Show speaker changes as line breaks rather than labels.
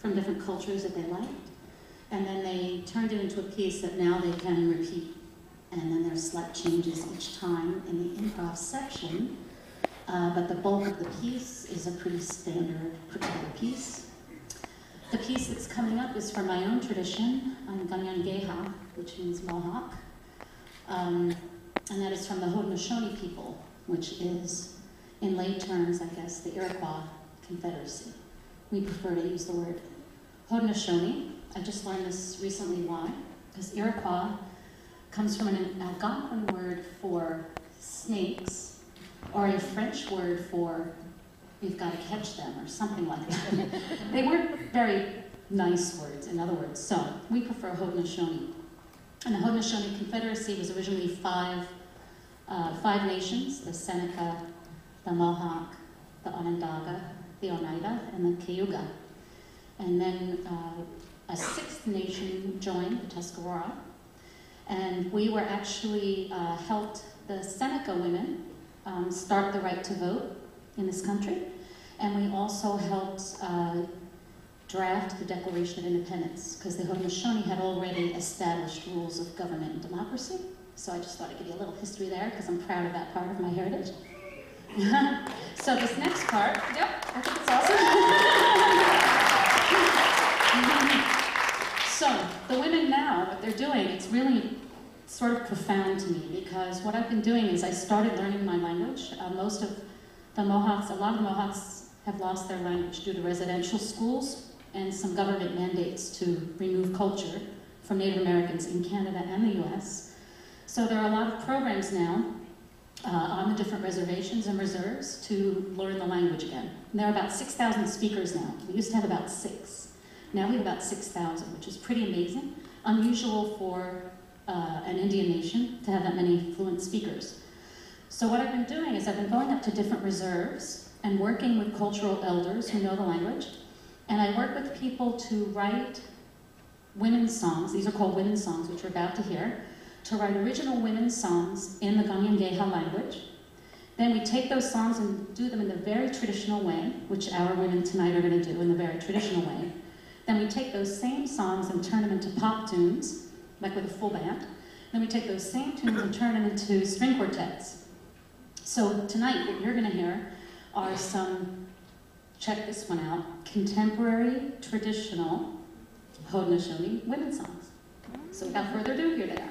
from different cultures that they liked. And then they turned it into a piece that now they can repeat. And then there's slight changes each time in the improv section. But the bulk of the piece is a pretty standard particular piece. The piece that's coming up is from my own tradition, on Ganyangeha, which means Mohawk. And that is from the Haudenosaunee people, which is, in lay terms, I guess, the Iroquois Confederacy. We prefer to use the word Haudenosaunee. I just learned this recently. Why? Because Iroquois comes from an Algonquin word for snakes, or a French word for we've got to catch them, or something like that. They weren't very nice words, in other words. So we prefer Haudenosaunee. And the Haudenosaunee Confederacy was originally five nations: the Seneca, the Mohawk, the Onondaga, the Oneida, and the Cayuga. And then a sixth nation joined, the Tuscarora, and we were actually helped the Seneca women start the right to vote in this country, and we also helped draft the Declaration of Independence, because the Haudenosaunee had already established rules of government and democracy. So I just thought I'd give you a little history there, because I'm proud of that part of my heritage. So this next part, yep, I think it's awesome. So the women now, what they're doing, it's really sort of profound to me, because what I've been doing is I started learning my language. Most of the Mohawks, a lot of the Mohawks have lost their language due to residential schools and some government mandates to remove culture from Native Americans in Canada and the US. So there are a lot of programs now on the different reservations and reserves to learn the language again. And there are about 6,000 speakers now. We used to have about 6. Now we have about 6,000, which is pretty amazing. Unusual for an Indian nation to have that many fluent speakers. So what I've been doing is I've been going up to different reserves and working with cultural elders who know the language. And I work with people to write women's songs. These are called women's songs, which we're about to hear. To write original women's songs in the Ganyangeha language. Then we take those songs and do them in the very traditional way, which our women tonight are going to do in the very traditional way. Then we take those same songs and turn them into pop tunes, like with a full band. Then we take those same tunes and turn them into string quartets. So tonight, what you're going to hear are some, check this one out, contemporary, traditional Haudenosaunee women's songs. So without further ado, here they are.